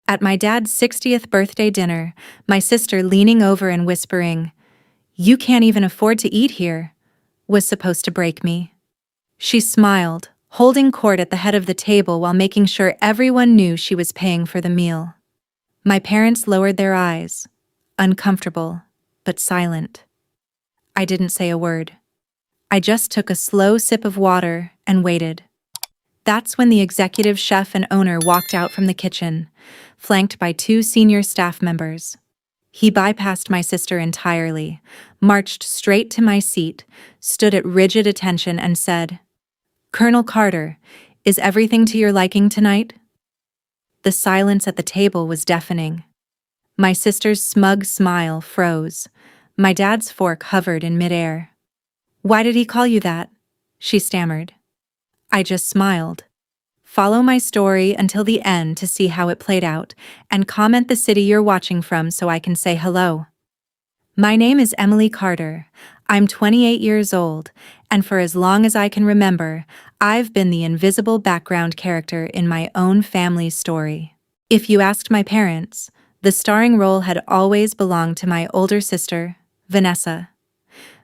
At my dad's 60th birthday dinner, my sister leaning over and whispering, "You can't even afford to eat here," was supposed to break me. She smiled, holding court at the head of the table while making sure everyone knew she was paying for the meal. My parents lowered their eyes, uncomfortable, but silent. I didn't say a word. I just took a slow sip of water and waited. That's when the executive chef and owner walked out from the kitchen, flanked by two senior staff members. He bypassed my sister entirely, marched straight to my seat, stood at rigid attention and said, "Colonel Carter, is everything to your liking tonight?" The silence at the table was deafening. My sister's smug smile froze. My dad's fork hovered in midair. "Why did he call you that?" she stammered. I just smiled. Follow my story until the end to see how it played out, and comment the city you're watching from so I can say hello. My name is Emily Carter. I'm 28 years old, and for as long as I can remember, I've been the invisible background character in my own family's story. If you asked my parents, the starring role had always belonged to my older sister, Vanessa.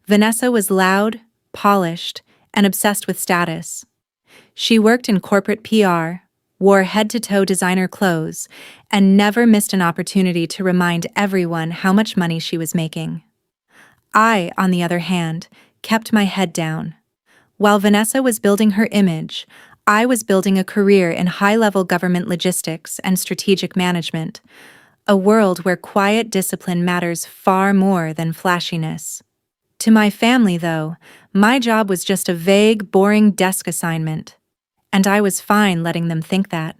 Vanessa was loud, polished, and obsessed with status. She worked in corporate PR, wore head-to-toe designer clothes, and never missed an opportunity to remind everyone how much money she was making. I, on the other hand, kept my head down. While Vanessa was building her image, I was building a career in high-level government logistics and strategic management, a world where quiet discipline matters far more than flashiness. To my family, though, my job was just a vague, boring desk assignment, and I was fine letting them think that.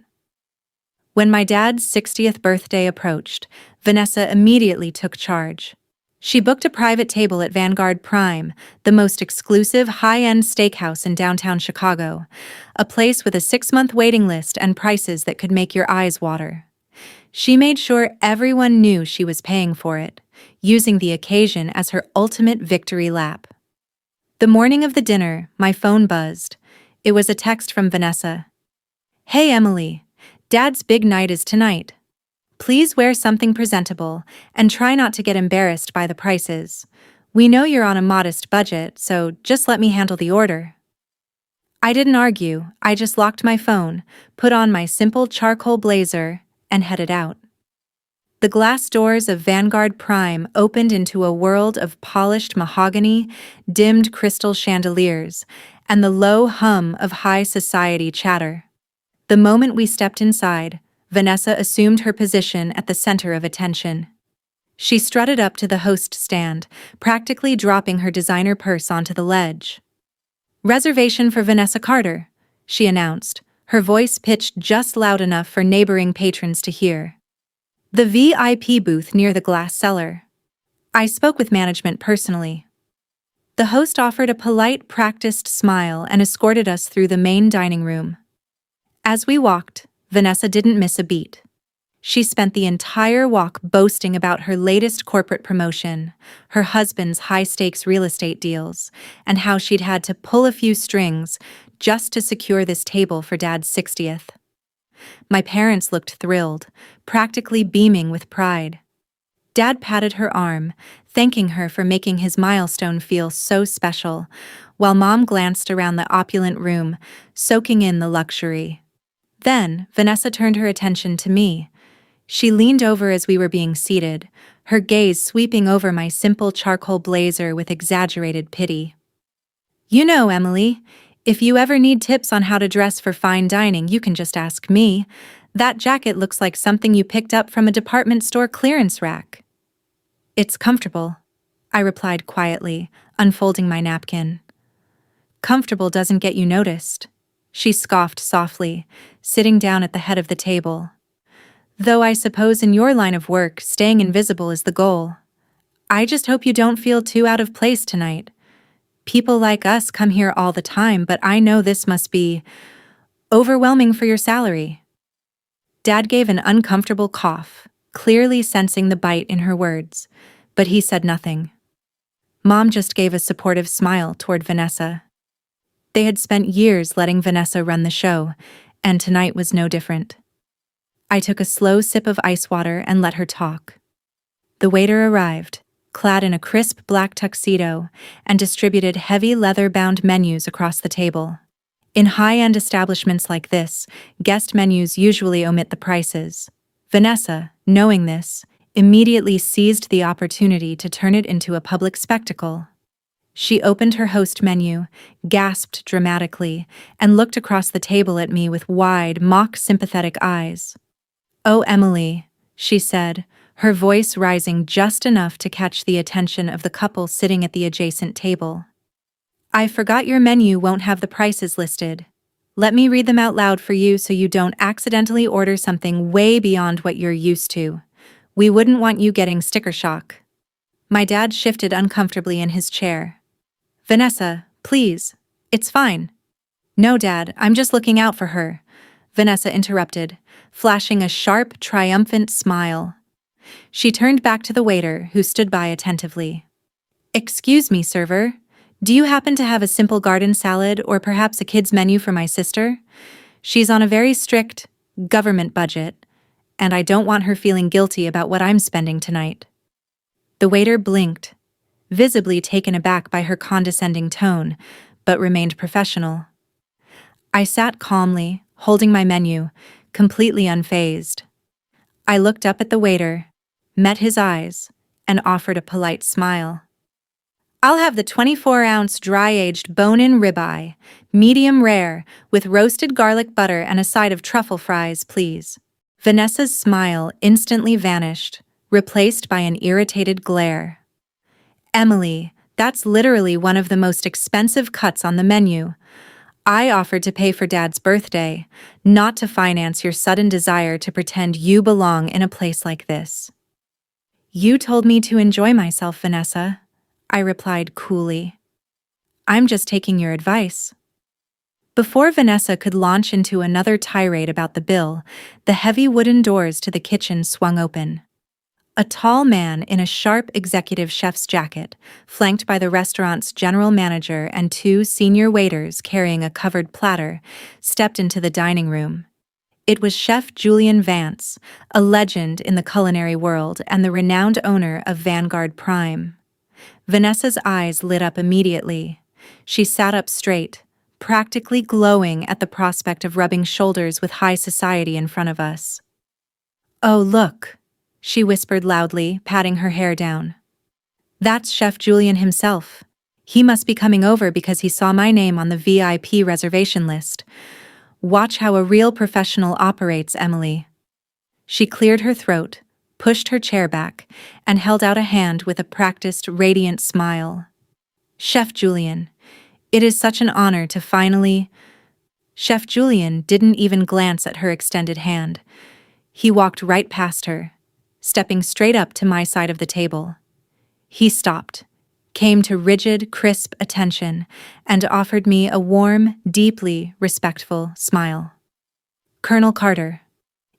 When my dad's 60th birthday approached, Vanessa immediately took charge. She booked a private table at Vanguard Prime, the most exclusive high-end steakhouse in downtown Chicago, a place with a 6-month waiting list and prices that could make your eyes water. She made sure everyone knew she was paying for it, using the occasion as her ultimate victory lap. The morning of the dinner, my phone buzzed. It was a text from Vanessa. "Hey Emily, Dad's big night is tonight. Please wear something presentable and try not to get embarrassed by the prices. We know you're on a modest budget, so just let me handle the order." I didn't argue. I just locked my phone, put on my simple charcoal blazer, and headed out. The glass doors of Vanguard Prime opened into a world of polished mahogany, dimmed crystal chandeliers, and the low hum of high society chatter. The moment we stepped inside, Vanessa assumed her position at the center of attention. She strutted up to the host stand, practically dropping her designer purse onto the ledge. "Reservation for Vanessa Carter," she announced, her voice pitched just loud enough for neighboring patrons to hear. "The VIP booth near the glass cellar." I spoke with management personally. The host offered a polite, practiced smile and escorted us through the main dining room. As we walked, Vanessa didn't miss a beat. She spent the entire walk boasting about her latest corporate promotion, her husband's high-stakes real estate deals, and how she'd had to pull a few strings just to secure this table for Dad's 60th. My parents looked thrilled, practically beaming with pride. Dad patted her arm, thanking her for making his milestone feel so special, while Mom glanced around the opulent room, soaking in the luxury. Then, Vanessa turned her attention to me. She leaned over as we were being seated, her gaze sweeping over my simple charcoal blazer with exaggerated pity. "You know, Emily, if you ever need tips on how to dress for fine dining, you can just ask me. That jacket looks like something you picked up from a department store clearance rack." "It's comfortable," I replied quietly, unfolding my napkin. "Comfortable doesn't get you noticed," she scoffed softly, sitting down at the head of the table. "Though I suppose in your line of work, staying invisible is the goal. I just hope you don't feel too out of place tonight. People like us come here all the time, but I know this must be overwhelming for your salary." Dad gave an uncomfortable cough, clearly sensing the bite in her words, but he said nothing. Mom just gave a supportive smile toward Vanessa. They had spent years letting Vanessa run the show, and tonight was no different. I took a slow sip of ice water and let her talk. The waiter arrived, clad in a crisp black tuxedo, and distributed heavy leather-bound menus across the table. In high-end establishments like this, guest menus usually omit the prices. Vanessa, knowing this, immediately seized the opportunity to turn it into a public spectacle. She opened her host menu, gasped dramatically, and looked across the table at me with wide, mock-sympathetic eyes. "Oh, Emily," she said, her voice rising just enough to catch the attention of the couple sitting at the adjacent table. "I forgot your menu won't have the prices listed. Let me read them out loud for you so you don't accidentally order something way beyond what you're used to. We wouldn't want you getting sticker shock." My dad shifted uncomfortably in his chair. "Vanessa, please. It's fine." "No, Dad, I'm just looking out for her," Vanessa interrupted, flashing a sharp, triumphant smile. She turned back to the waiter, who stood by attentively. "Excuse me, server. Do you happen to have a simple garden salad or perhaps a kid's menu for my sister? She's on a very strict government budget, and I don't want her feeling guilty about what I'm spending tonight." The waiter blinked, visibly taken aback by her condescending tone, but remained professional. I sat calmly, holding my menu, completely unfazed. I looked up at the waiter, met his eyes, and offered a polite smile. "I'll have the 24-ounce dry-aged bone-in ribeye, medium rare, with roasted garlic butter and a side of truffle fries, please." Vanessa's smile instantly vanished, replaced by an irritated glare. "Emily, that's literally one of the most expensive cuts on the menu. I offered to pay for Dad's birthday, not to finance your sudden desire to pretend you belong in a place like this." "You told me to enjoy myself, Vanessa," I replied coolly. "I'm just taking your advice." Before Vanessa could launch into another tirade about the bill, the heavy wooden doors to the kitchen swung open. A tall man in a sharp executive chef's jacket, flanked by the restaurant's general manager and two senior waiters carrying a covered platter, stepped into the dining room. It was Chef Julian Vance, a legend in the culinary world and the renowned owner of Vanguard Prime. Vanessa's eyes lit up immediately. She sat up straight, practically glowing at the prospect of rubbing shoulders with high society in front of us. "Oh, look," she whispered loudly, patting her hair down. "That's Chef Julian himself. He must be coming over because he saw my name on the VIP reservation list. Watch how a real professional operates, Emily." She cleared her throat, pushed her chair back, and held out a hand with a practiced, radiant smile. "Chef Julian, it is such an honor to finally—" Chef Julian didn't even glance at her extended hand. He walked right past her, stepping straight up to my side of the table. He stopped, came to rigid, crisp attention, and offered me a warm, deeply respectful smile. "Colonel Carter,"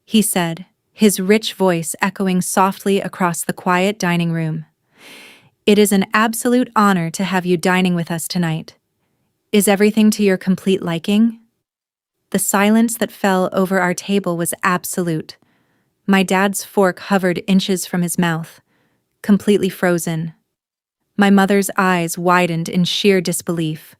he said, his rich voice echoing softly across the quiet dining room. "It is an absolute honor to have you dining with us tonight. Is everything to your complete liking?" The silence that fell over our table was absolute. My dad's fork hovered inches from his mouth, completely frozen. My mother's eyes widened in sheer disbelief,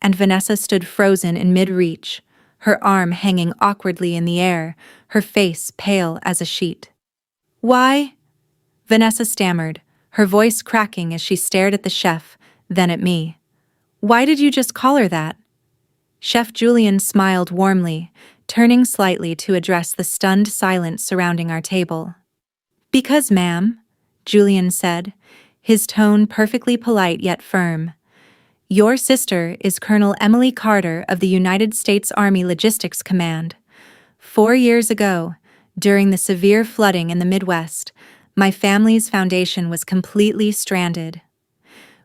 and Vanessa stood frozen in mid-reach, her arm hanging awkwardly in the air, her face pale as a sheet. "Why?" Vanessa stammered, her voice cracking as she stared at the chef, then at me. "Why did you just call her that?" Chef Julian smiled warmly, turning slightly to address the stunned silence surrounding our table. "Because, ma'am," Julian said, his tone perfectly polite yet firm, "your sister is Colonel Emily Carter of the United States Army Logistics Command. 4 years ago, during the severe flooding in the Midwest, my family's foundation was completely stranded.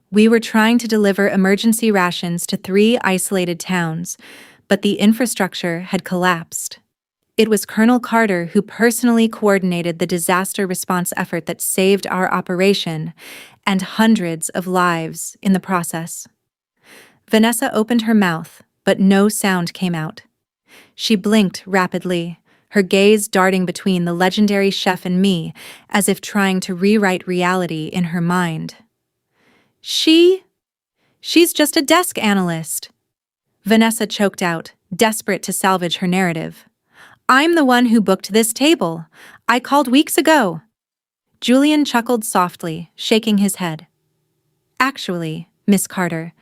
We were trying to deliver emergency rations to 3 isolated towns, but the infrastructure had collapsed. It was Colonel Carter who personally coordinated the disaster response effort that saved our operation, and hundreds of lives in the process." Vanessa opened her mouth, but no sound came out. She blinked rapidly, her gaze darting between the legendary chef and me, as if trying to rewrite reality in her mind. She's just a desk analyst," Vanessa choked out, desperate to salvage her narrative. "I'm the one who booked this table. I called weeks ago." Julian chuckled softly, shaking his head. "Actually, Miss Carter,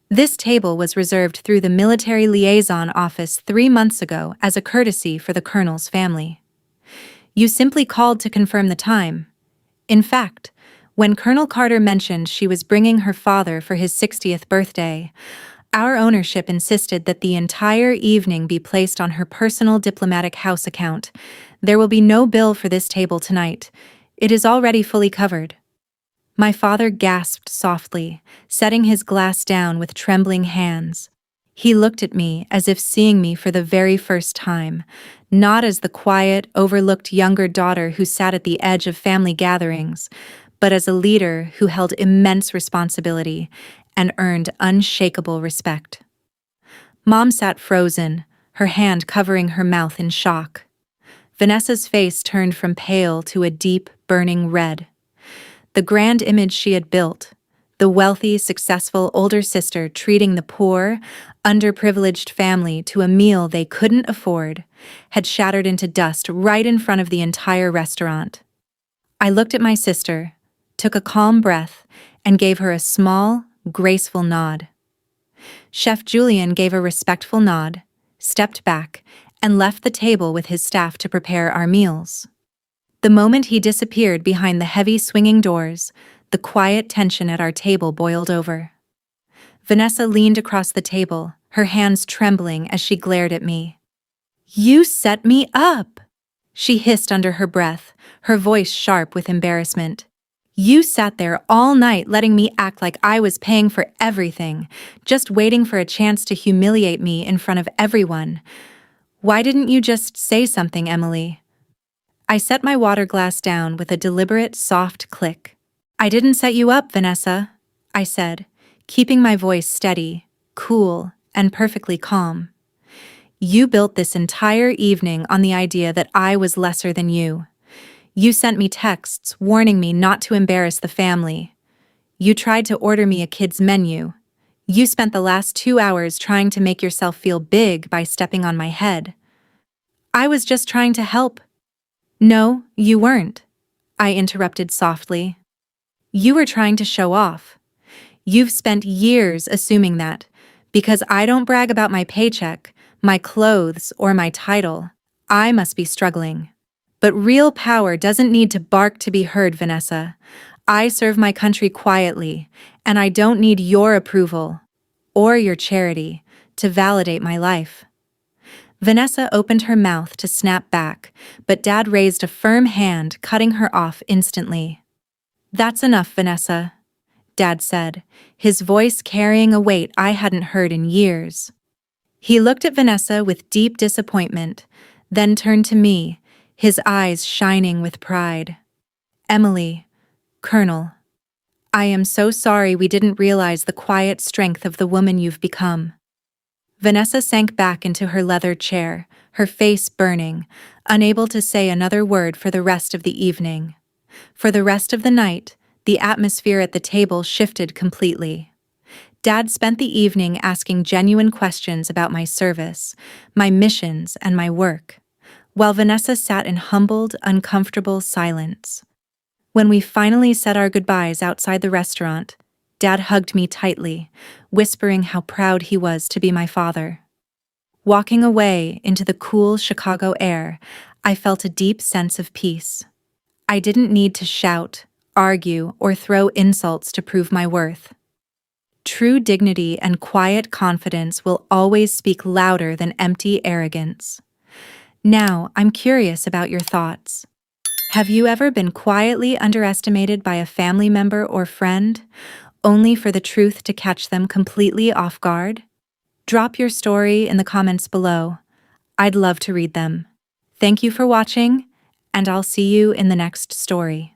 this table was reserved through the military liaison office 3 months ago as a courtesy for the colonel's family. You simply called to confirm the time. In fact, when Colonel Carter mentioned she was bringing her father for his 60th birthday, our ownership insisted that the entire evening be placed on her personal diplomatic house account. There will be no bill for this table tonight. It is already fully covered." My father gasped softly, setting his glass down with trembling hands. He looked at me as if seeing me for the very first time, not as the quiet, overlooked younger daughter who sat at the edge of family gatherings, but as a leader who held immense responsibility and earned unshakable respect. Mom sat frozen, her hand covering her mouth in shock. Vanessa's face turned from pale to a deep, burning red. The grand image she had built, the wealthy, successful older sister treating the poor, underprivileged family to a meal they couldn't afford, had shattered into dust right in front of the entire restaurant. I looked at my sister, took a calm breath, and gave her a small, graceful nod. Chef Julian gave a respectful nod, stepped back, and left the table with his staff to prepare our meals. The moment he disappeared behind the heavy swinging doors, the quiet tension at our table boiled over. Vanessa leaned across the table, her hands trembling as she glared at me. "You set me up!" she hissed under her breath, her voice sharp with embarrassment. "You sat there all night letting me act like I was paying for everything, just waiting for a chance to humiliate me in front of everyone. Why didn't you just say something, Emily?" I set my water glass down with a deliberate, soft click. "I didn't set you up, Vanessa," I said, keeping my voice steady, cool, and perfectly calm. "You built this entire evening on the idea that I was lesser than you. You sent me texts warning me not to embarrass the family. You tried to order me a kid's menu. You spent the last 2 hours trying to make yourself feel big by stepping on my head. I was just trying to help." "No, you weren't," I interrupted softly. "You were trying to show off. You've spent years assuming that, because I don't brag about my paycheck, my clothes, or my title, I must be struggling. But real power doesn't need to bark to be heard, Vanessa. I serve my country quietly, and I don't need your approval, or your charity, to validate my life." Vanessa opened her mouth to snap back, but Dad raised a firm hand, cutting her off instantly. "That's enough, Vanessa," Dad said, his voice carrying a weight I hadn't heard in years. He looked at Vanessa with deep disappointment, then turned to me, his eyes shining with pride. "Emily, Colonel, I am so sorry we didn't realize the quiet strength of the woman you've become." Vanessa sank back into her leather chair, her face burning, unable to say another word for the rest of the evening. For the rest of the night, the atmosphere at the table shifted completely. Dad spent the evening asking genuine questions about my service, my missions, and my work, while Vanessa sat in humbled, uncomfortable silence. When we finally said our goodbyes outside the restaurant, Dad hugged me tightly, whispering how proud he was to be my father. Walking away into the cool Chicago air, I felt a deep sense of peace. I didn't need to shout, argue, or throw insults to prove my worth. True dignity and quiet confidence will always speak louder than empty arrogance. Now, I'm curious about your thoughts. Have you ever been quietly underestimated by a family member or friend, only for the truth to catch them completely off guard? Drop your story in the comments below. I'd love to read them. Thank you for watching, and I'll see you in the next story.